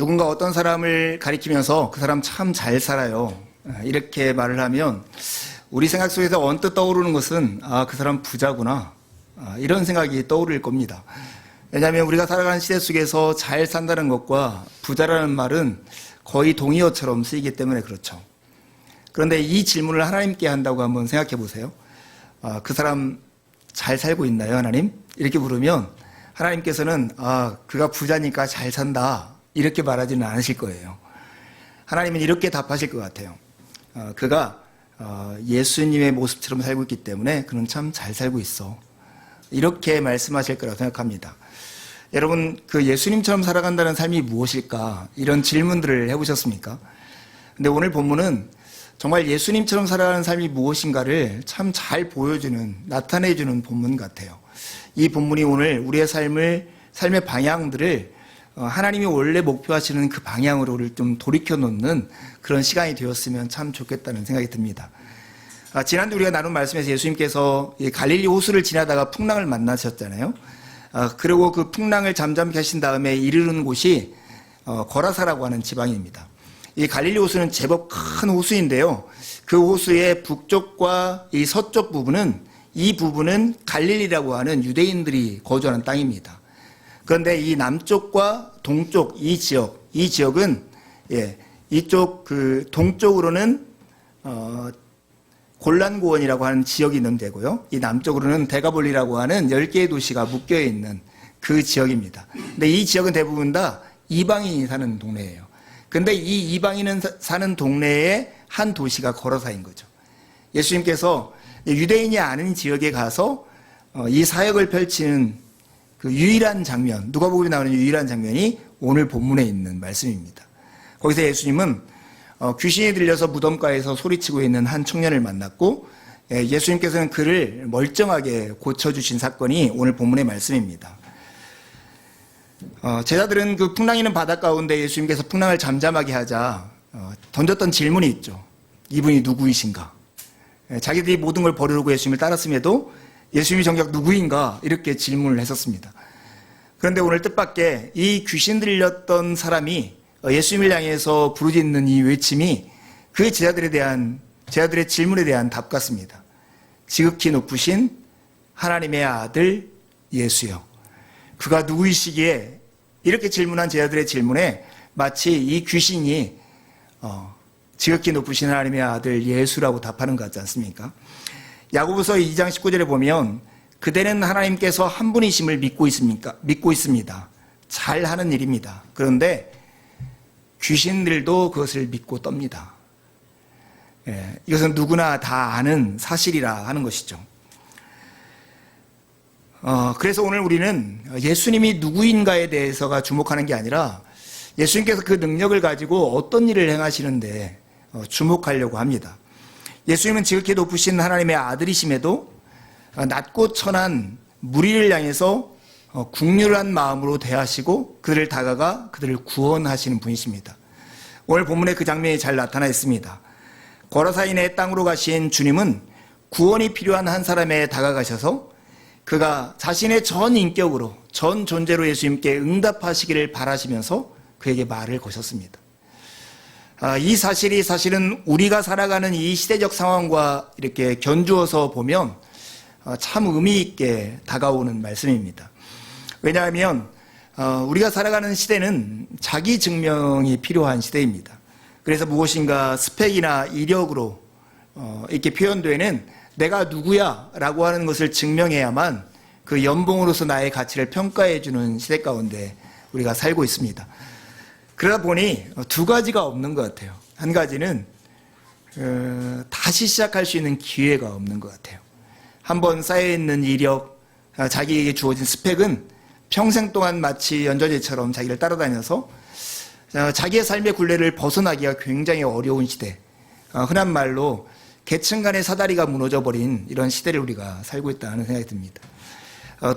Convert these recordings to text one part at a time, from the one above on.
누군가 어떤 사람을 가리키면서 그 사람 참 잘 살아요, 이렇게 말을 하면 우리 생각 속에서 언뜻 떠오르는 것은 그 사람 부자구나, 이런 생각이 떠오를 겁니다. 왜냐하면 우리가 살아가는 시대 속에서 잘 산다는 것과 부자라는 말은 거의 동의어처럼 쓰이기 때문에 그렇죠. 그런데 이 질문을 하나님께 한다고 한번 생각해 보세요. 그 사람 잘 살고 있나요, 하나님? 이렇게 물으면 하나님께서는 그가 부자니까 잘 산다, 이렇게 말하지는 않으실 거예요. 하나님은 이렇게 답하실 것 같아요. 그가 예수님의 모습처럼 살고 있기 때문에 그는 참 잘 살고 있어, 이렇게 말씀하실 거라고 생각합니다. 여러분, 그 예수님처럼 살아간다는 삶이 무엇일까, 이런 질문들을 해보셨습니까? 근데 오늘 본문은 정말 예수님처럼 살아가는 삶이 무엇인가를 참 잘 보여주는, 나타내주는 본문 같아요. 이 본문이 오늘 우리의 삶의 방향들을 하나님이 원래 목표하시는 그 방향으로 좀 돌이켜놓는 그런 시간이 되었으면 참 좋겠다는 생각이 듭니다. 지난주 우리가 나눈 말씀에서 예수님께서 갈릴리 호수를 지나다가 풍랑을 만나셨잖아요. 그리고 그 풍랑을 잠잠케 하신 다음에 이르는 곳이 거라사라고 하는 지방입니다. 이 갈릴리 호수는 제법 큰 호수인데요. 그 호수의 북쪽과 이 서쪽 부분은, 이 부분은 갈릴리라고 하는 유대인들이 거주하는 땅입니다. 그런데 이 남쪽과 동쪽 이 지역은 이쪽 그 동쪽으로는 골란고원이라고 하는 지역이 있는 데고요. 이 남쪽으로는 데가볼리라고 하는 10개의 도시가 묶여 있는 그 지역입니다. 근데 이 지역은 대부분 다 이방인이 사는 동네예요. 근데 이 이방인은 사는 동네의 한 도시가 거라사인 거죠. 예수님께서 유대인이 아닌 지역에 가서 이 사역을 펼치는 그 유일한 장면, 누가복음에 나오는 유일한 장면이 오늘 본문에 있는 말씀입니다. 거기서 예수님은 귀신이 들려서 무덤가에서 소리치고 있는 한 청년을 만났고, 예수님께서는 그를 멀쩡하게 고쳐주신 사건이 오늘 본문의 말씀입니다. 제자들은 그 풍랑 있는 바다 가운데 예수님께서 풍랑을 잠잠하게 하자 던졌던 질문이 있죠. 이분이 누구이신가? 자기들이 모든 걸 버리고 예수님을 따랐음에도 예수님이 정작 누구인가, 이렇게 질문을 했었습니다. 그런데 오늘 뜻밖의 이 귀신 들렸던 사람이 예수님을 향해서 부르짖는 이 외침이 그 제자들의 질문에 대한 답 같습니다. 지극히 높으신 하나님의 아들 예수여, 그가 누구이시기에, 이렇게 질문한 제자들의 질문에 마치 이 귀신이 지극히 높으신 하나님의 아들 예수라고 답하는 것 같지 않습니까? 야고보서 2장 19절에 보면 그대는 하나님께서 한 분이심을 믿고 있습니다. 잘하는 일입니다. 그런데 귀신들도 그것을 믿고 떱니다. 이것은 누구나 다 아는 사실이라 하는 것이죠. 그래서 오늘 우리는 예수님이 누구인가에 대해서가 주목하는 게 아니라 예수님께서 그 능력을 가지고 어떤 일을 행하시는데 주목하려고 합니다. 예수님은 지극히 높으신 하나님의 아들이심에도 낮고 천한 무리를 향해서 국률한 마음으로 대하시고 그들을 다가가 그들을 구원하시는 분이십니다. 오늘 본문에 그 장면이 잘 나타나 있습니다. 거라사인의 땅으로 가신 주님은 구원이 필요한 한 사람에 다가가셔서 그가 자신의 전 인격으로, 전 존재로 예수님께 응답하시기를 바라시면서 그에게 말을 거셨습니다. 이 사실이 사실은 우리가 살아가는 이 시대적 상황과 이렇게 견주어서 보면 참 의미 있게 다가오는 말씀입니다. 왜냐하면 우리가 살아가는 시대는 자기 증명이 필요한 시대입니다. 그래서 무엇인가 스펙이나 이력으로 이렇게 표현되는 내가 누구야 라고 하는 것을 증명해야만 그 연봉으로서 나의 가치를 평가해 주는 시대 가운데 우리가 살고 있습니다. 그러다 보니 두 가지가 없는 것 같아요. 한 가지는 다시 시작할 수 있는 기회가 없는 것 같아요. 한번 쌓여있는 이력, 자기에게 주어진 스펙은 평생 동안 마치 연좌제처럼 자기를 따라다녀서 자기의 삶의 굴레를 벗어나기가 굉장히 어려운 시대, 흔한 말로 계층 간의 사다리가 무너져버린 이런 시대를 우리가 살고 있다는 생각이 듭니다.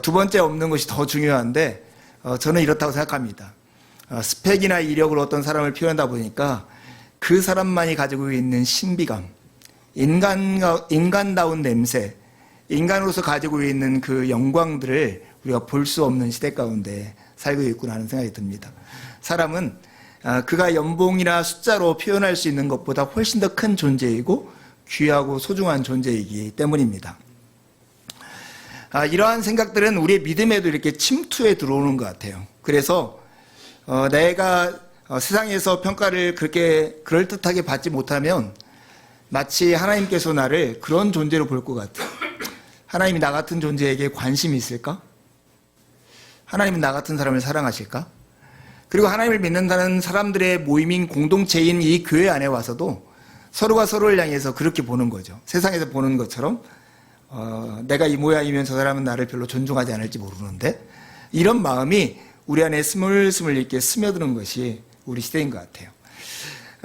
두 번째 없는 것이 더 중요한데 저는 이렇다고 생각합니다. 스펙이나 이력으로 어떤 사람을 표현하다 보니까 그 사람만이 가지고 있는 신비감, 인간다운 냄새, 인간으로서 가지고 있는 그 영광들을 우리가 볼 수 없는 시대 가운데 살고 있구나 하는 생각이 듭니다. 사람은 그가 연봉이나 숫자로 표현할 수 있는 것보다 훨씬 더 큰 존재이고 귀하고 소중한 존재이기 때문입니다. 이러한 생각들은 우리의 믿음에도 이렇게 침투해 들어오는 것 같아요. 그래서 내가 세상에서 평가를 그렇게 그럴듯하게 받지 못하면 마치 하나님께서 나를 그런 존재로 볼 것 같아요. 하나님이 나 같은 존재에게 관심이 있을까? 하나님은 나 같은 사람을 사랑하실까? 그리고 하나님을 믿는다는 사람들의 모임인 공동체인 이 교회 안에 와서도 서로가 서로를 향해서 그렇게 보는 거죠. 세상에서 보는 것처럼 내가 이 모양이면 저 사람은 나를 별로 존중하지 않을지 모르는데, 이런 마음이 우리 안에 스물스물 이렇게 스며드는 것이 우리 시대인 것 같아요.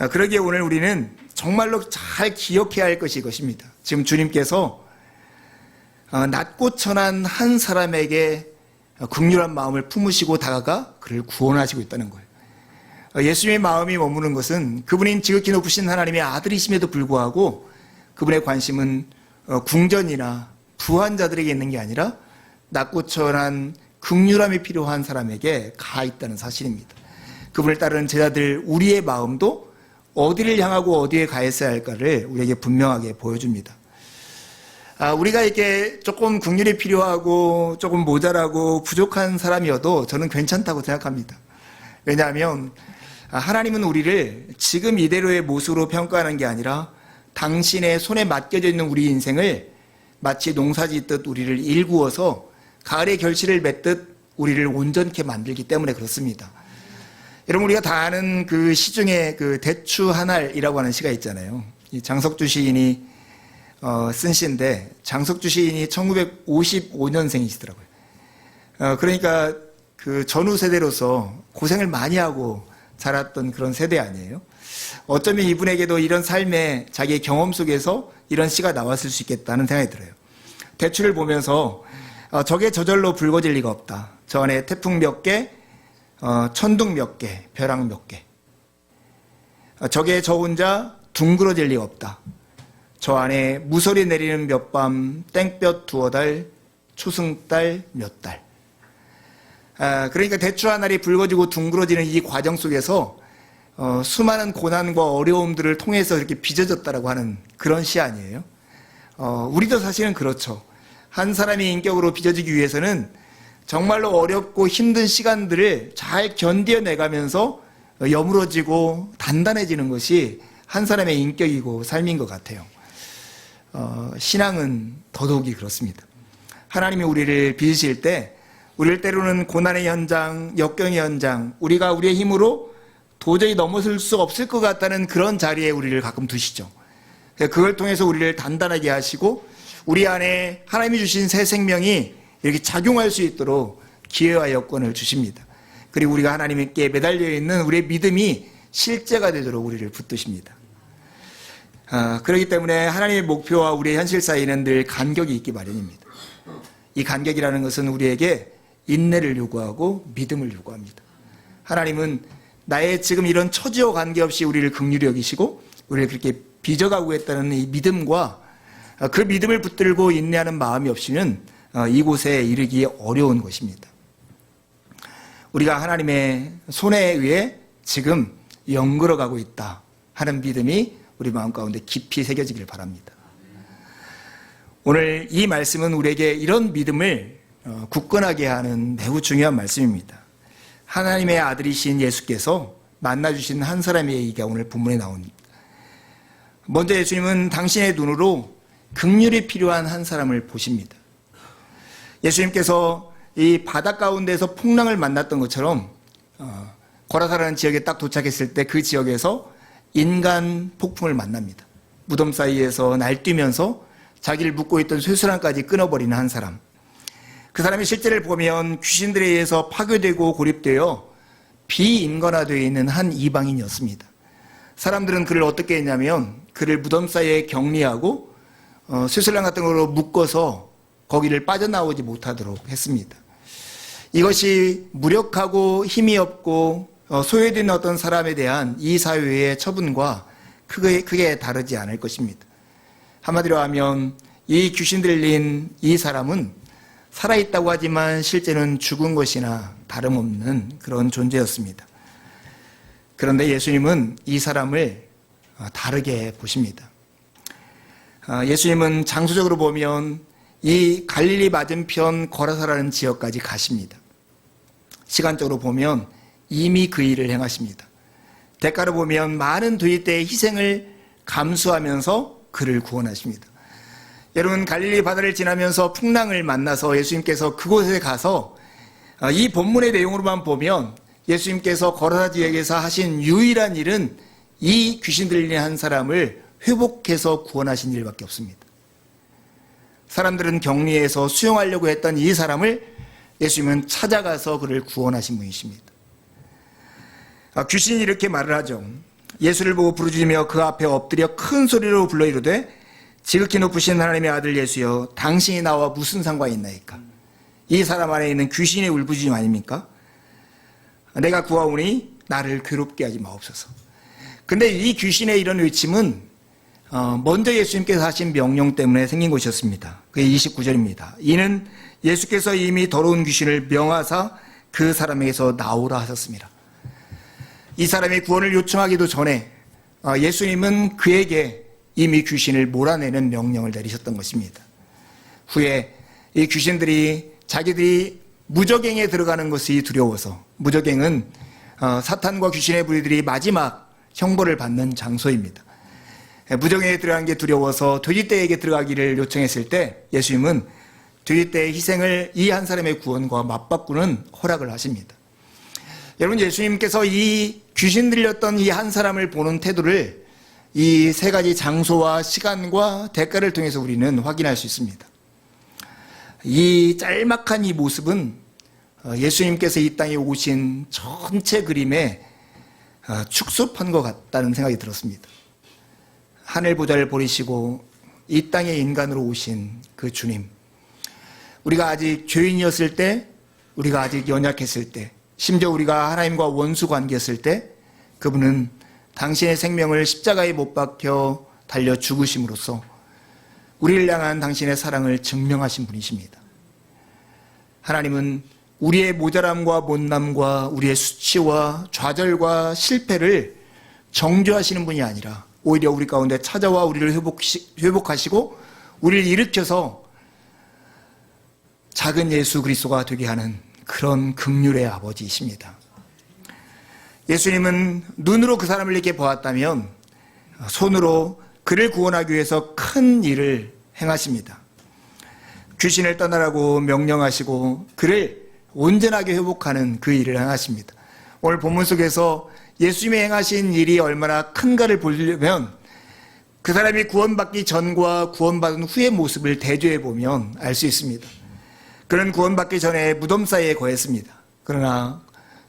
그러기에 오늘 우리는 정말로 잘 기억해야 할 것이 이것입니다. 지금 주님께서 낮고 천한 한 사람에게 긍휼한 마음을 품으시고 다가가 그를 구원하시고 있다는 거예요. 예수님의 마음이 머무는 것은 그분이 지극히 높으신 하나님의 아들이심에도 불구하고 그분의 관심은 궁전이나 부한 자들에게 있는 게 아니라 낮고 천한 긍휼함이 필요한 사람에게 가 있다는 사실입니다. 그분을 따르는 제자들 우리의 마음도 어디를 향하고 어디에 가 있어야 할까를 우리에게 분명하게 보여줍니다. 우리가 이렇게 조금 긍휼이 필요하고 조금 모자라고 부족한 사람이어도 저는 괜찮다고 생각합니다. 왜냐하면 하나님은 우리를 지금 이대로의 모습으로 평가하는 게 아니라 당신의 손에 맡겨져 있는 우리 인생을 마치 농사 짓듯 우리를 일구어서 가을의 결실을 맺듯 우리를 온전케 만들기 때문에 그렇습니다. 여러분, 우리가 다 아는 그 시 중에 그 대추 한 알이라고 하는 시가 있잖아요. 이 장석주 시인이 쓴 시인데, 장석주 시인이 1955년생이시더라고요. 그러니까 그 전후 세대로서 고생을 많이 하고 자랐던 그런 세대 아니에요? 어쩌면 이분에게도 이런 삶의 자기의 경험 속에서 이런 시가 나왔을 수 있겠다는 생각이 들어요. 대추를 보면서 저게 저절로 붉어질 리가 없다. 저 안에 태풍 몇 개, 천둥 몇 개, 벼락 몇 개. 저게 저 혼자 둥그러질 리가 없다. 저 안에 무소리 내리는 몇 밤, 땡볕 두어 달, 초승달 몇 달. 그러니까 대추 한 알이 붉어지고 둥그러지는 이 과정 속에서 수많은 고난과 어려움들을 통해서 이렇게 빚어졌다라고 하는 그런 시 아니에요? 우리도 사실은 그렇죠. 한 사람이 인격으로 빚어지기 위해서는 정말로 어렵고 힘든 시간들을 잘 견뎌내가면서 여물어지고 단단해지는 것이 한 사람의 인격이고 삶인 것 같아요. 신앙은 더더욱이 그렇습니다. 하나님이 우리를 빚으실 때 우리를 때로는 고난의 현장, 역경의 현장, 우리가 우리의 힘으로 도저히 넘어설 수 없을 것 같다는 그런 자리에 우리를 가끔 두시죠. 그걸 통해서 우리를 단단하게 하시고 우리 안에 하나님이 주신 새 생명이 이렇게 작용할 수 있도록 기회와 여건을 주십니다. 그리고 우리가 하나님께 매달려 있는 우리의 믿음이 실제가 되도록 우리를 붙드십니다. 그렇기 때문에 하나님의 목표와 우리의 현실 사이에는 늘 간격이 있기 마련입니다. 이 간격이라는 것은 우리에게 인내를 요구하고 믿음을 요구합니다. 하나님은 나의 지금 이런 처지와 관계없이 우리를 긍휼히 여기시고 우리를 그렇게 빚어가고 있다는 이 믿음과 그 믿음을 붙들고 인내하는 마음이 없이는 이곳에 이르기 어려운 것입니다. 우리가 하나님의 손에 의해 지금 연걸어가고 있다 하는 믿음이 우리 마음 가운데 깊이 새겨지길 바랍니다. 오늘 이 말씀은 우리에게 이런 믿음을 굳건하게 하는 매우 중요한 말씀입니다. 하나님의 아들이신 예수께서 만나주신 한 사람의 얘기가 오늘 본문에 나옵니다. 먼저 예수님은 당신의 눈으로 긍휼이 필요한 한 사람을 보십니다. 예수님께서 이 바다 가운데서 풍랑을 만났던 것처럼 거라사라는 지역에 딱 도착했을 때 그 지역에서 인간 폭풍을 만납니다. 무덤 사이에서 날뛰면서 자기를 묶고 있던 쇠사랑까지 끊어버리는 한 사람. 그 사람의 실제를 보면 귀신들에 의해서 파괴되고 고립되어 비인간화되어 있는 한 이방인이었습니다. 사람들은 그를 어떻게 했냐면 그를 무덤 사이에 격리하고 쇠사랑 같은 걸로 묶어서 거기를 빠져나오지 못하도록 했습니다. 이것이 무력하고 힘이 없고 소외된 어떤 사람에 대한 이 사회의 처분과 크게 다르지 않을 것입니다. 한마디로 하면 이 귀신 들린 이 사람은 살아있다고 하지만 실제는 죽은 것이나 다름없는 그런 존재였습니다. 그런데 예수님은 이 사람을 다르게 보십니다. 예수님은 장소적으로 보면 이 갈릴리 맞은편 거라사라는 지역까지 가십니다. 시간적으로 보면 이미 그 일을 행하십니다. 대가로 보면 많은 도의대의 희생을 감수하면서 그를 구원하십니다. 여러분, 갈릴리 바다를 지나면서 풍랑을 만나서 예수님께서 그곳에 가서 이 본문의 내용으로만 보면 예수님께서 거라사 지역에서 하신 유일한 일은 이 귀신 들린 한 사람을 회복해서 구원하신 일밖에 없습니다. 사람들은 격리해서 수용하려고 했던 이 사람을 예수님은 찾아가서 그를 구원하신 분이십니다. 귀신이 이렇게 말을 하죠. 예수를 보고 부르짖으며 그 앞에 엎드려 큰 소리로 불러 이르되 지극히 높으신 하나님의 아들 예수여, 당신이 나와 무슨 상관이 있나이까? 이 사람 안에 있는 귀신의 울부짖음 아닙니까? 내가 구하오니 나를 괴롭게 하지 마옵소서. 근데 이 귀신의 이런 외침은 먼저 예수님께서 하신 명령 때문에 생긴 것이었습니다. 그게 29절입니다. 이는 예수께서 이미 더러운 귀신을 명하사 그 사람에게서 나오라 하셨습니다. 이 사람이 구원을 요청하기도 전에 예수님은 그에게 이미 귀신을 몰아내는 명령을 내리셨던 것입니다. 후에 이 귀신들이 자기들이 무저갱에 들어가는 것이 두려워서, 무저갱은 사탄과 귀신의 부리들이 마지막 형벌을 받는 장소입니다. 무저갱에 들어가는 게 두려워서 돼지떼에게 들어가기를 요청했을 때 예수님은 돼지떼의 희생을 이 한 사람의 구원과 맞바꾸는 허락을 하십니다. 여러분, 예수님께서 이 귀신 들렸던 이 한 사람을 보는 태도를 이 세 가지 장소와 시간과 대가를 통해서 우리는 확인할 수 있습니다. 이 짤막한 이 모습은 예수님께서 이 땅에 오신 전체 그림에 축소판 것 같다는 생각이 들었습니다. 하늘 보좌를 버리시고 이 땅에 인간으로 오신 그 주님, 우리가 아직 죄인이었을 때, 우리가 아직 연약했을 때, 심지어 우리가 하나님과 원수 관계였을 때 그분은 당신의 생명을 십자가에 못 박혀 달려 죽으심으로써 우리를 향한 당신의 사랑을 증명하신 분이십니다. 하나님은 우리의 모자람과 못남과 우리의 수치와 좌절과 실패를 정죄하시는 분이 아니라 오히려 우리 가운데 찾아와 우리를 회복하시고 우리를 일으켜서 작은 예수 그리스도가 되게 하는 그런 긍휼의 아버지이십니다. 예수님은 눈으로 그 사람을 이렇게 보았다면 손으로 그를 구원하기 위해서 큰 일을 행하십니다. 귀신을 떠나라고 명령하시고 그를 온전하게 회복하는 그 일을 행하십니다. 오늘 본문 속에서 예수님이 행하신 일이 얼마나 큰가를 보려면 그 사람이 구원받기 전과 구원받은 후의 모습을 대조해 보면 알 수 있습니다. 그는 구원받기 전에 무덤 사이에 거했습니다. 그러나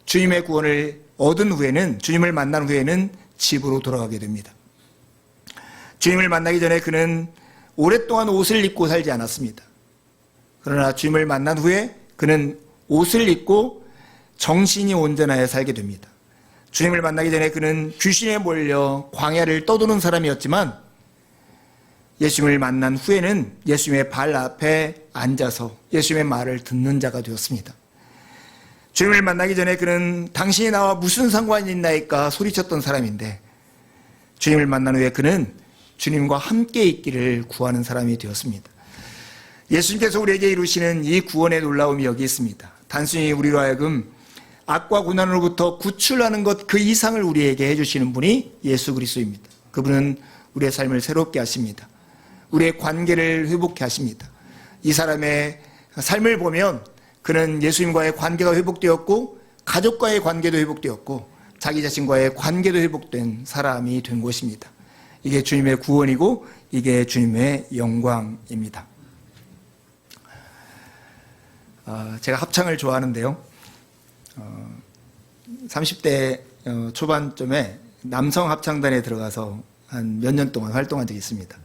주님의 구원을 얻은 후에는, 주님을 만난 후에는 집으로 돌아가게 됩니다. 주님을 만나기 전에 그는 오랫동안 옷을 입고 살지 않았습니다. 그러나 주님을 만난 후에 그는 옷을 입고 정신이 온전하여 살게 됩니다. 주님을 만나기 전에 그는 귀신에 몰려 광야를 떠도는 사람이었지만 예수님을 만난 후에는 예수님의 발 앞에 앉아서 예수님의 말을 듣는 자가 되었습니다. 주님을 만나기 전에 그는 당신이 나와 무슨 상관이 있나이까 소리쳤던 사람인데 주님을 만난 후에 그는 주님과 함께 있기를 구하는 사람이 되었습니다. 예수님께서 우리에게 이루시는 이 구원의 놀라움이 여기 있습니다. 단순히 우리로 하여금 악과 고난으로부터 구출하는 것 그 이상을 우리에게 해주시는 분이 예수 그리스도입니다. 그분은 우리의 삶을 새롭게 하십니다. 우리의 관계를 회복케 하십니다. 이 사람의 삶을 보면 그는 예수님과의 관계가 회복되었고 가족과의 관계도 회복되었고 자기 자신과의 관계도 회복된 사람이 된 것입니다. 이게 주님의 구원이고 이게 주님의 영광입니다. 제가 합창을 좋아하는데요. 30대 초반쯤에 남성 합창단에 들어가서 한 몇 년 동안 활동한 적이 있습니다.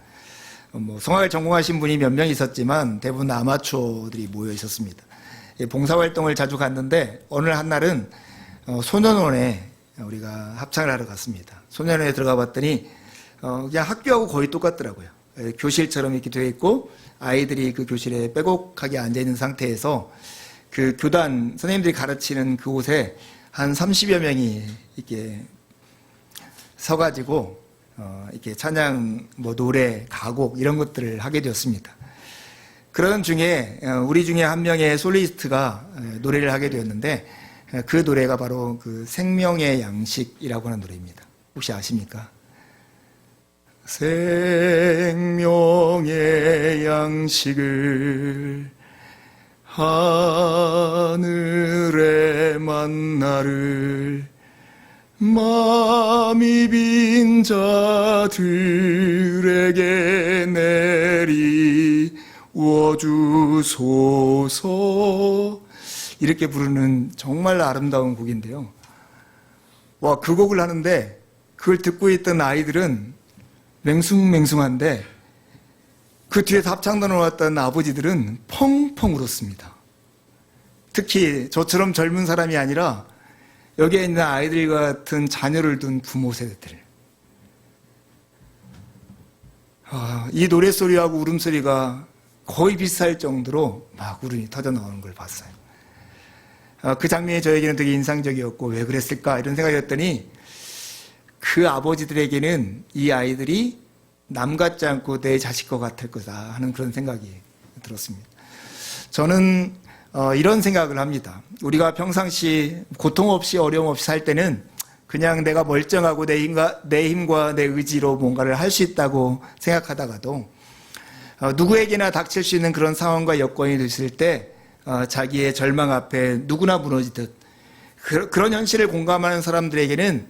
성악을 전공하신 분이 몇 명 있었지만 대부분 아마추어들이 모여 있었습니다. 봉사활동을 자주 갔는데 어느 한날은 소년원에 우리가 합창을 하러 갔습니다. 소년원에 들어가 봤더니 그냥 학교하고 거의 똑같더라고요. 교실처럼 이렇게 되어 있고 아이들이 그 교실에 빼곡하게 앉아 있는 상태에서 그 교단 선생님들이 가르치는 그곳에 한 30여 명이 이렇게 서가지고 이렇게 찬양, 노래, 가곡 이런 것들을 하게 되었습니다. 그런 중에 우리 중에 한 명의 솔리스트가 노래를 하게 되었는데 그 노래가 바로 그 생명의 양식이라고 하는 노래입니다. 혹시 아십니까? 생명의 양식을 하늘의 만나를 마음이 빈 자들에게 내리워 주소서, 이렇게 부르는 정말 아름다운 곡인데요. 와, 그 곡을 하는데 그걸 듣고 있던 아이들은 맹숭맹숭한데 그 뒤에서 합창단을 왔던 아버지들은 펑펑 울었습니다. 특히 저처럼 젊은 사람이 아니라 여기에 있는 아이들 같은 자녀를 둔 부모 세대들. 이 노랫소리하고 울음소리가 거의 비슷할 정도로 막 울음이 터져 나오는 걸 봤어요. 그 장면이 저에게는 되게 인상적이었고 왜 그랬을까 이런 생각이 들었더니 그 아버지들에게는 이 아이들이 남 같지 않고 내 자식 것 같을 거다 하는 그런 생각이 들었습니다. 저는 이런 생각을 합니다. 우리가 평상시 고통 없이 어려움 없이 살 때는 그냥 내가 멀쩡하고 내 힘과 내 의지로 뭔가를 할 수 있다고 생각하다가도 누구에게나 닥칠 수 있는 그런 상황과 여건이 됐을 때 자기의 절망 앞에 누구나 무너지듯 그런 현실을 공감하는 사람들에게는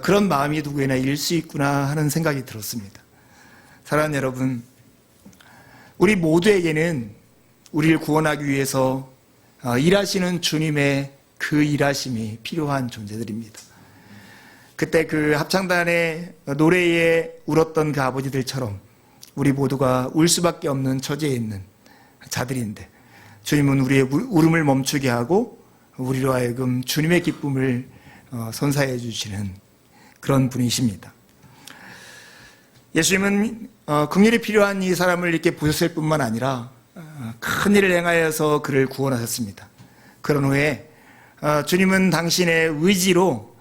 그런 마음이 누구에나 일 수 있구나 하는 생각이 들었습니다. 사랑하는 여러분, 우리 모두에게는 우리를 구원하기 위해서 일하시는 주님의 그 일하심이 필요한 존재들입니다. 그때 그 합창단의 노래에 울었던 그 아버지들처럼 우리 모두가 울 수밖에 없는 처지에 있는 자들인데 주님은 우리의 울음을 멈추게 하고 우리로 하여금 주님의 기쁨을 선사해 주시는 그런 분이십니다. 예수님은 긍휼이 필요한 이 사람을 이렇게 보셨을 뿐만 아니라 큰 일을 행하여서 그를 구원하셨습니다. 그런 후에 주님은 당신의 의지로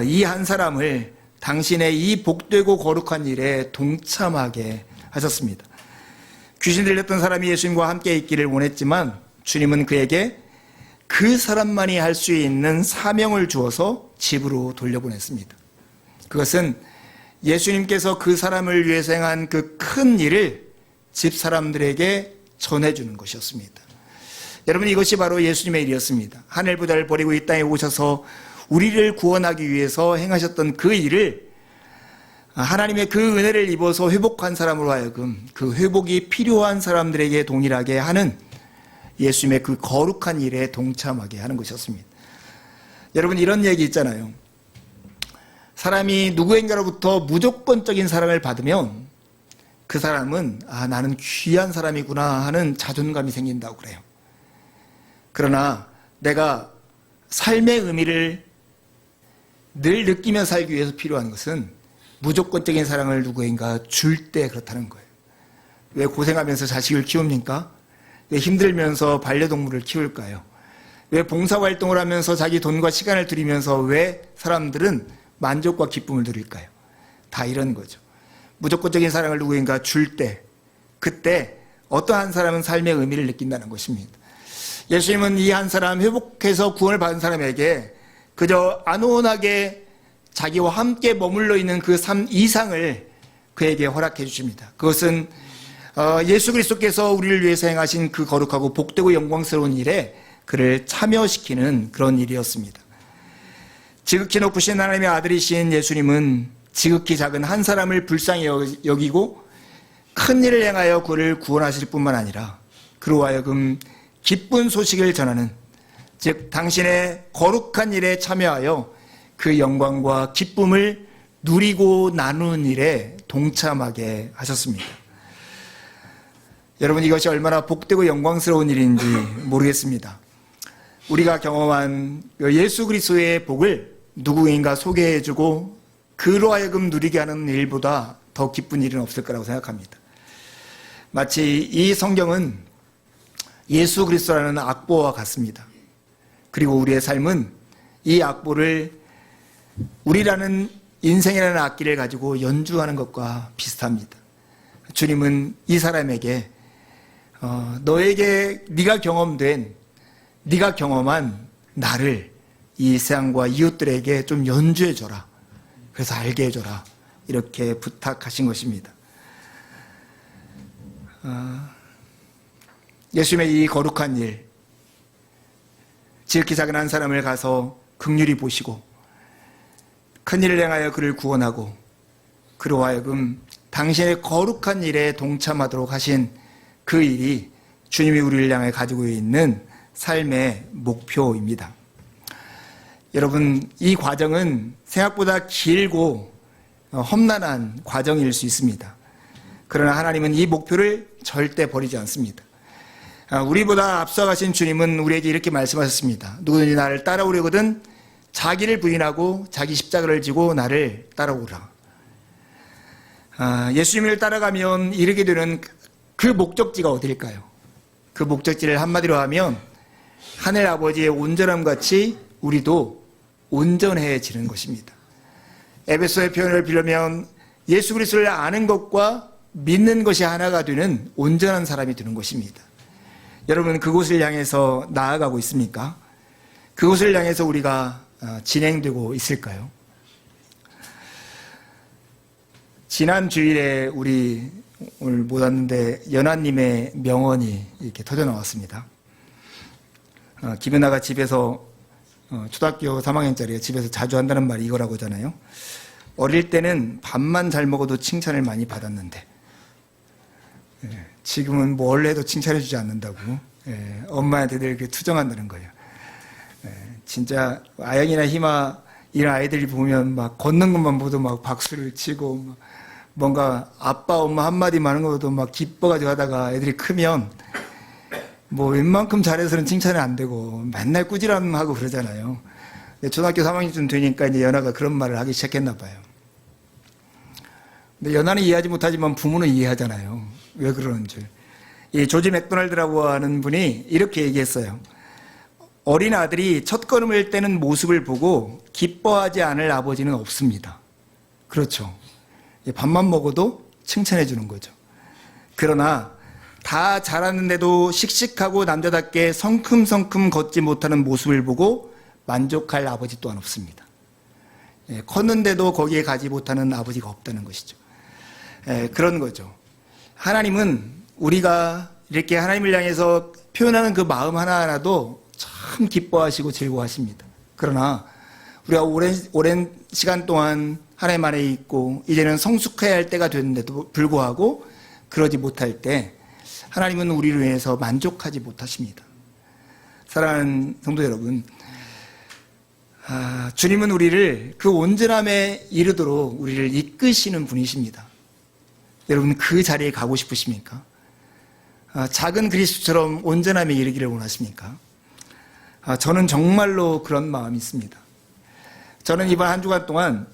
이 한 사람을 당신의 이 복되고 거룩한 일에 동참하게 하셨습니다. 귀신 들렸던 사람이 예수님과 함께 있기를 원했지만 주님은 그에게 그 사람만이 할 수 있는 사명을 주어서 집으로 돌려보냈습니다. 그것은 예수님께서 그 사람을 위해서 행한 그 큰 일을 집 사람들에게 전해주는 것이었습니다. 여러분, 이것이 바로 예수님의 일이었습니다. 하늘보다를 버리고 이 땅에 오셔서 우리를 구원하기 위해서 행하셨던 그 일을 하나님의 그 은혜를 입어서 회복한 사람으로 하여금 그 회복이 필요한 사람들에게 동일하게 하는 예수님의 그 거룩한 일에 동참하게 하는 것이었습니다. 여러분, 이런 얘기 있잖아요. 사람이 누구인가로부터 무조건적인 사랑을 받으면 그 사람은 나는 귀한 사람이구나 하는 자존감이 생긴다고 그래요. 그러나 내가 삶의 의미를 늘 느끼며 살기 위해서 필요한 것은 무조건적인 사랑을 누구인가 줄 때 그렇다는 거예요. 왜 고생하면서 자식을 키웁니까? 왜 힘들면서 반려동물을 키울까요? 왜 봉사활동을 하면서 자기 돈과 시간을 들이면서 왜 사람들은 만족과 기쁨을 누릴까요? 다 이런 거죠. 무조건적인 사랑을 누구인가 줄 때, 그때 어떠한 사람은 삶의 의미를 느낀다는 것입니다. 예수님은 이 한 사람, 회복해서 구원을 받은 사람에게 그저 안온하게 자기와 함께 머물러 있는 그 삶 이상을 그에게 허락해 주십니다. 그것은 예수 그리스도께서 우리를 위해서 행하신 그 거룩하고 복되고 영광스러운 일에 그를 참여시키는 그런 일이었습니다. 지극히 높으신 하나님의 아들이신 예수님은 지극히 작은 한 사람을 불쌍히 여기고 큰 일을 행하여 그를 구원하실 뿐만 아니라 그로 하여금 기쁜 소식을 전하는, 즉 당신의 거룩한 일에 참여하여 그 영광과 기쁨을 누리고 나누는 일에 동참하게 하셨습니다. 여러분, 이것이 얼마나 복되고 영광스러운 일인지 모르겠습니다. 우리가 경험한 예수 그리스도의 복을 누구인가 소개해주고 그로 하여금 누리게 하는 일보다 더 기쁜 일은 없을 거라고 생각합니다. 마치 이 성경은 예수 그리스도라는 악보와 같습니다. 그리고 우리의 삶은 이 악보를 우리라는 인생이라는 악기를 가지고 연주하는 것과 비슷합니다. 주님은 이 사람에게 너에게 네가 경험한 나를 이 세상과 이웃들에게 좀 연주해줘라. 그래서 알게 해줘라. 이렇게 부탁하신 것입니다. 예수님의 이 거룩한 일, 지극히 작은 한 사람을 가서 긍휼히 보시고 큰 일을 행하여 그를 구원하고 그로 하여금 당신의 거룩한 일에 동참하도록 하신 그 일이 주님이 우리를 향해 가지고 있는 삶의 목표입니다. 여러분, 이 과정은 생각보다 길고 험난한 과정일 수 있습니다. 그러나 하나님은 이 목표를 절대 버리지 않습니다. 우리보다 앞서가신 주님은 우리에게 이렇게 말씀하셨습니다. 누구든지 나를 따라오려거든 자기를 부인하고 자기 십자가를 지고 나를 따라오라. 예수님을 따라가면 이르게 되는 그 목적지가 어디일까요? 그 목적지를 한마디로 하면 하늘 아버지의 온전함 같이 우리도 온전해지는 것입니다. 에베소의 표현을 빌려면 예수 그리스도를 아는 것과 믿는 것이 하나가 되는 온전한 사람이 되는 것입니다. 여러분, 그곳을 향해서 나아가고 있습니까? 그곳을 향해서 우리가 진행되고 있을까요? 지난 주일에 우리 오늘 못 왔는데 연하님의 명언이 이렇게 터져 나왔습니다. 김연아가 집에서 초등학교 3학년짜리가 집에서 자주 한다는 말이 이거라고 하잖아요. 어릴 때는 밥만 잘 먹어도 칭찬을 많이 받았는데 지금은 뭘 해도 칭찬해주지 않는다고 엄마한테 늘 이렇게 투정한다는 거예요. 진짜 아영이나 희마 이런 아이들이 보면 막 걷는 것만 보도 막 박수를 치고 뭔가 아빠 엄마 한마디 하는 것도 막 기뻐가지고 하다가 애들이 크면 뭐 웬만큼 잘해서는 칭찬이 안 되고 맨날 꾸지람하고 그러잖아요. 초등학교 3학년쯤 되니까 이제 연아가 그런 말을 하기 시작했나 봐요. 근데 연아는 이해하지 못하지만 부모는 이해하잖아요. 왜 그러는 줄. 이 조지 맥도날드라고 하는 분이 이렇게 얘기했어요. 어린 아들이 첫 걸음을 떼는 모습을 보고 기뻐하지 않을 아버지는 없습니다. 그렇죠. 밥만 먹어도 칭찬해 주는 거죠. 그러나 다 자랐는데도 씩씩하고 남자답게 성큼성큼 걷지 못하는 모습을 보고 만족할 아버지 또한 없습니다. 컸는데도 거기에 가지 못하는 아버지가 없다는 것이죠. 그런 거죠. 하나님은 우리가 이렇게 하나님을 향해서 표현하는 그 마음 하나하나도 참 기뻐하시고 즐거워하십니다. 그러나 우리가 오랜 시간 동안 하나님 안에 있고 이제는 성숙해야 할 때가 됐는데도 불구하고 그러지 못할 때 하나님은 우리로 인해서 만족하지 못하십니다. 사랑하는 성도 여러분, 주님은 우리를 그 온전함에 이르도록 우리를 이끄시는 분이십니다. 여러분, 그 자리에 가고 싶으십니까? 작은 그리스도처럼 온전함에 이르기를 원하십니까? 저는 정말로 그런 마음이 있습니다. 저는 이번 한 주간 동안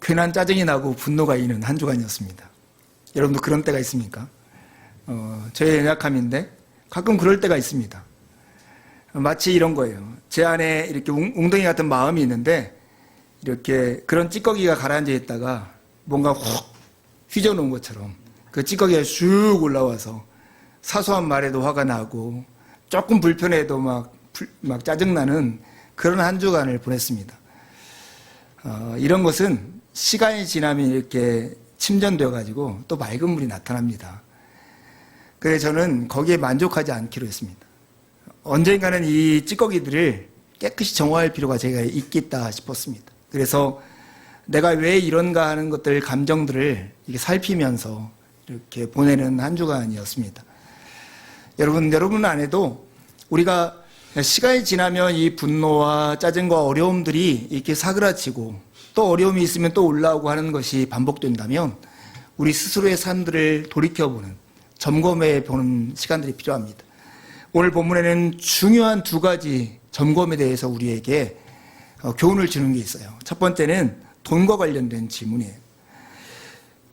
괜한 짜증이 나고 분노가 있는 한 주간이었습니다. 여러분도 그런 때가 있습니까? 저의 연약함인데 가끔 그럴 때가 있습니다. 마치 이런 거예요. 제 안에 이렇게 웅덩이 같은 마음이 있는데 이렇게 그런 찌꺼기가 가라앉아 있다가 뭔가 훅 휘저어놓은 것처럼 그 찌꺼기가 슉 올라와서 사소한 말에도 화가 나고 조금 불편해도 막 짜증나는 그런 한 주간을 보냈습니다. 이런 것은 시간이 지나면 이렇게 침전되어 가지고 또 맑은 물이 나타납니다. 그래서 저는 거기에 만족하지 않기로 했습니다. 언젠가는 이 찌꺼기들을 깨끗이 정화할 필요가 제가 있겠다 싶었습니다. 그래서 내가 왜 이런가 하는 것들, 감정들을 이렇게 살피면서 이렇게 보내는 한 주간이었습니다. 여러분 안에도 우리가 시간이 지나면 이 분노와 짜증과 어려움들이 이렇게 사그라치고 또 어려움이 있으면 또 올라오고 하는 것이 반복된다면 우리 스스로의 삶들을 돌이켜보는, 점검해 보는 시간들이 필요합니다. 오늘 본문에는 중요한 두 가지 점검에 대해서 우리에게 교훈을 주는 게 있어요. 첫 번째는 돈과 관련된 질문이에요.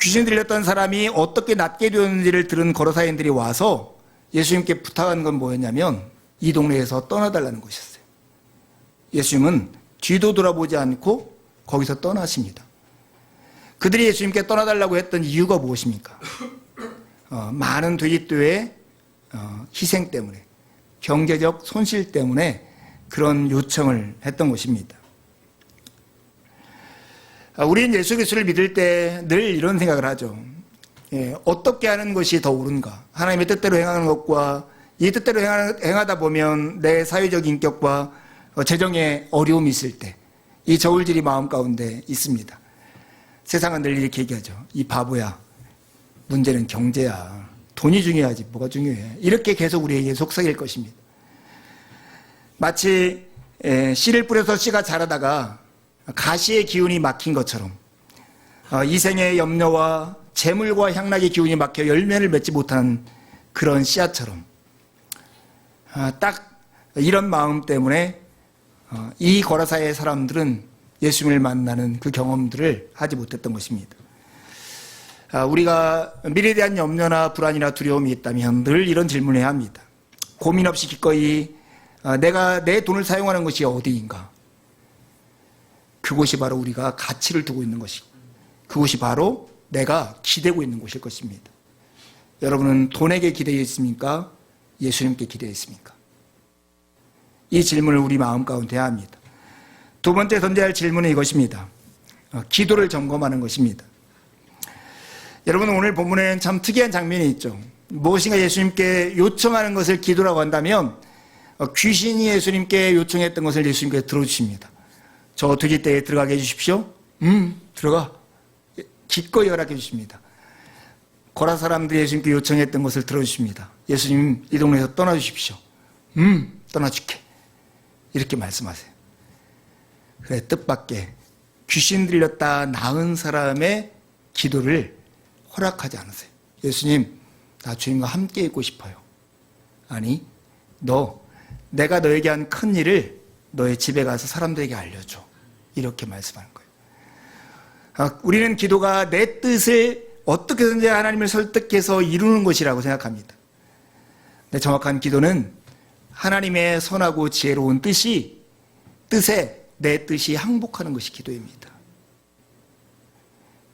귀신 들렸던 사람이 어떻게 낫게 되었는지를 들은 거로사인들이 와서 예수님께 부탁한 건 뭐였냐면 이 동네에서 떠나달라는 것이었어요. 예수님은 뒤도 돌아보지 않고 거기서 떠나십니다. 그들이 예수님께 떠나달라고 했던 이유가 무엇입니까? 많은 돼지떼의 희생 때문에, 경제적 손실 때문에 그런 요청을 했던 것입니다. 우리는 예수 그리스도를 믿을 때 늘 이런 생각을 하죠. 어떻게 하는 것이 더 옳은가? 하나님의 뜻대로 행하는 것과 이 뜻대로 행하다 보면 내 사회적 인격과 재정에 어려움이 있을 때 이 저울질이 마음 가운데 있습니다. 세상은 늘 이렇게 얘기하죠. 이 바보야, 문제는 경제야. 돈이 중요하지 뭐가 중요해. 이렇게 계속 우리에게 속삭일 것입니다. 마치 씨를 뿌려서 씨가 자라다가 가시의 기운이 막힌 것처럼 이생의 염려와 재물과 향락의 기운이 막혀 열매를 맺지 못하는 그런 씨앗처럼 딱 이런 마음 때문에 이 거라사의 사람들은 예수님을 만나는 그 경험들을 하지 못했던 것입니다. 우리가 미래에 대한 염려나 불안이나 두려움이 있다면 늘 이런 질문을 해야 합니다. 고민 없이 기꺼이 내가 내 돈을 사용하는 것이 어디인가? 그곳이 바로 우리가 가치를 두고 있는 것이고 그곳이 바로 내가 기대고 있는 곳일 것입니다. 여러분은 돈에게 기대해 있습니까? 예수님께 기대해 있습니까? 이 질문을 우리 마음 가운데 해야 합니다. 두 번째 던져야 할 질문은 이것입니다. 기도를 점검하는 것입니다. 여러분, 오늘 본문에는 참 특이한 장면이 있죠. 무엇인가 예수님께 요청하는 것을 기도라고 한다면 귀신이 예수님께 요청했던 것을 예수님께 들어주십니다. 저 돼지떼에 들어가게 해주십시오. 들어가. 기꺼이 허락해 주십니다. 거라 사람들이 예수님께 요청했던 것을 들어주십니다. 예수님, 이 동네에서 떠나주십시오. 떠나줄게. 이렇게 말씀하세요. 그래, 뜻밖의 귀신 들렸다 나은 사람의 기도를 허락하지 않으세요. 예수님, 나 주님과 함께 있고 싶어요. 아니, 내가 너에게 한 큰 일을 너의 집에 가서 사람들에게 알려줘. 이렇게 말씀하는 거예요. 우리는 기도가 내 뜻을 어떻게든지 하나님을 설득해서 이루는 것이라고 생각합니다. 근데 정확한 기도는 하나님의 선하고 지혜로운 뜻에 내 뜻이 항복하는 것이 기도입니다.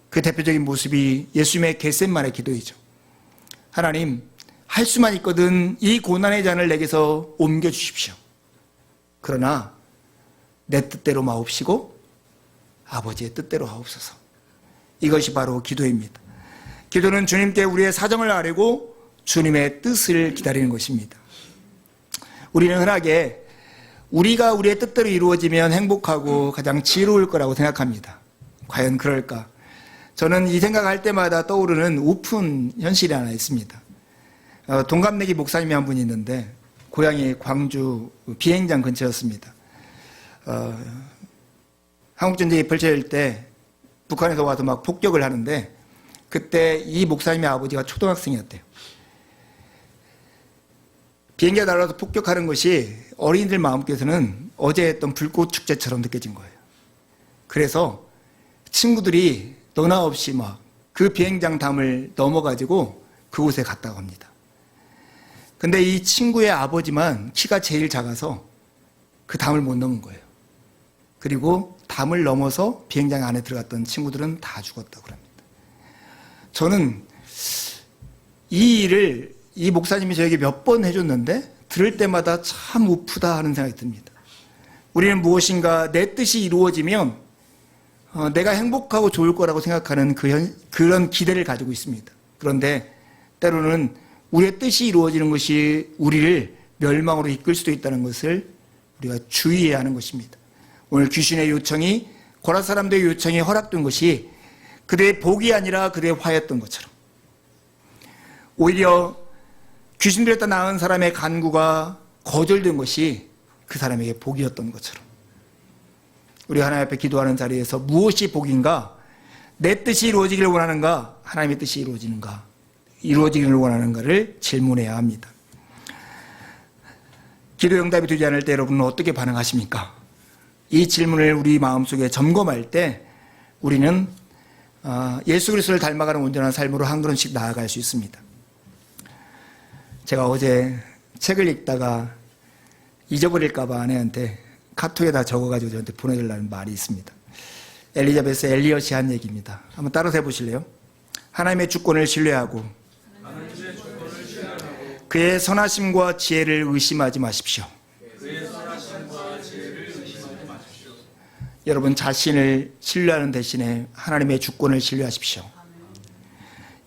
그 대표적인 모습이 예수님의 겟세마네 기도이죠. 하나님, 할 수만 있거든 이 고난의 잔을 내게서 옮겨주십시오. 그러나 내 뜻대로 마옵시고 아버지의 뜻대로 하옵소서. 이것이 바로 기도입니다. 기도는 주님께 우리의 사정을 아뢰고 주님의 뜻을 기다리는 것입니다. 우리는 흔하게 우리가 우리의 뜻대로 이루어지면 행복하고 가장 지혜로울 거라고 생각합니다. 과연 그럴까? 저는 이 생각할 때마다 떠오르는 우픈 현실이 하나 있습니다. 동갑내기 목사님이 한 분이 있는데 고향이 광주 비행장 근처였습니다. 한국전쟁이 펼쳐질 때 북한에서 와서 막 폭격을 하는데 그때 이 목사님의 아버지가 초등학생이었대요. 비행기가 날아와서 폭격하는 것이 어린이들 마음속에서는 어제 했던 불꽃축제처럼 느껴진 거예요. 그래서 친구들이 너나 없이 막 그 비행장 담을 넘어가지고 그곳에 갔다고 합니다. 근데 이 친구의 아버지만 키가 제일 작아서 그 담을 못 넘은 거예요. 그리고 담을 넘어서 비행장 안에 들어갔던 친구들은 다 죽었다고 합니다. 저는 이 일을 이 목사님이 저에게 몇 번 해줬는데 들을 때마다 참 우프다 하는 생각이 듭니다. 우리는 무엇인가 내 뜻이 이루어지면 내가 행복하고 좋을 거라고 생각하는 그런 기대를 가지고 있습니다. 그런데 때로는 우리의 뜻이 이루어지는 것이 우리를 멸망으로 이끌 수도 있다는 것을 우리가 주의해야 하는 것입니다. 오늘 귀신의 요청이, 고라 사람들의 요청이 허락된 것이 그들의 복이 아니라 그들의 화였던 것처럼, 오히려 귀신 들렸다 나은 사람의 간구가 거절된 것이 그 사람에게 복이었던 것처럼, 우리 하나님 앞에 기도하는 자리에서 무엇이 복인가? 내 뜻이 이루어지기를 원하는가? 하나님의 뜻이 이루어지기를 원하는가를 질문해야 합니다. 기도 응답이 되지 않을 때 여러분은 어떻게 반응하십니까? 이 질문을 우리 마음속에 점검할 때 우리는 예수 그리스도를 닮아가는 온전한 삶으로 한 걸음씩 나아갈 수 있습니다. 제가 어제 책을 읽다가 잊어버릴까 봐 아내한테 카톡에다 적어가지고 저한테 보내달라는 말이 있습니다. 엘리자베스 엘리엇이 한 얘기입니다. 한번 따라서 해보실래요? 하나님의 주권을 신뢰하고 그의 선하심과 지혜를 의심하지 마십시오. 여러분 자신을 신뢰하는 대신에 하나님의 주권을 신뢰하십시오.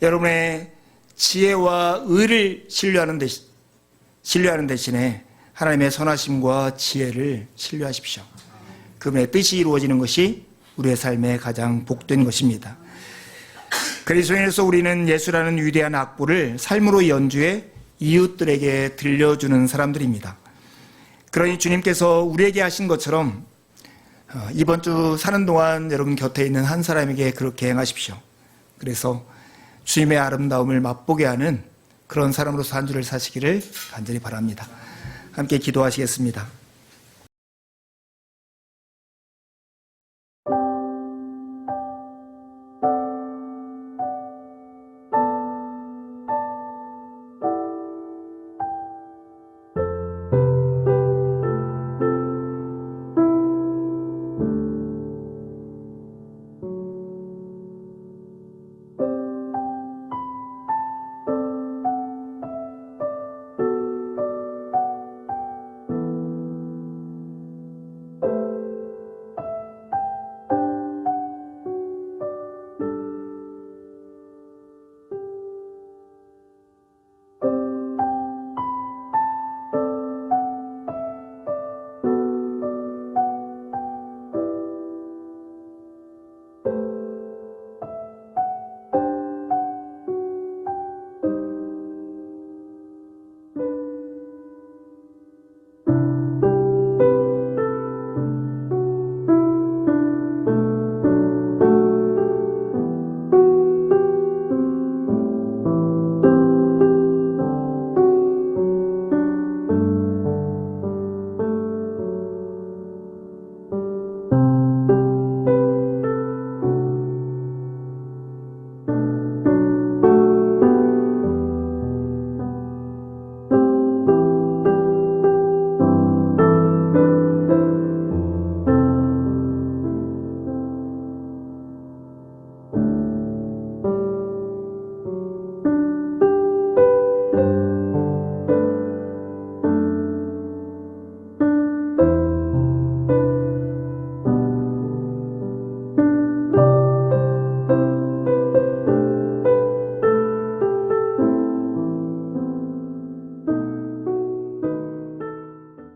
여러분의 지혜와 의를 신뢰하는 대신에 하나님의 선하심과 지혜를 신뢰하십시오. 그분의 뜻이 이루어지는 것이 우리의 삶에 가장 복된 것입니다. 그리스도인으로서 우리는 예수라는 위대한 악보를 삶으로 연주해 이웃들에게 들려주는 사람들입니다. 그러니 주님께서 우리에게 하신 것처럼 이번 주 사는 동안 여러분 곁에 있는 한 사람에게 그렇게 행하십시오. 그래서 주님의 아름다움을 맛보게 하는 그런 사람으로서 한 주를 사시기를 간절히 바랍니다. 함께 기도하시겠습니다.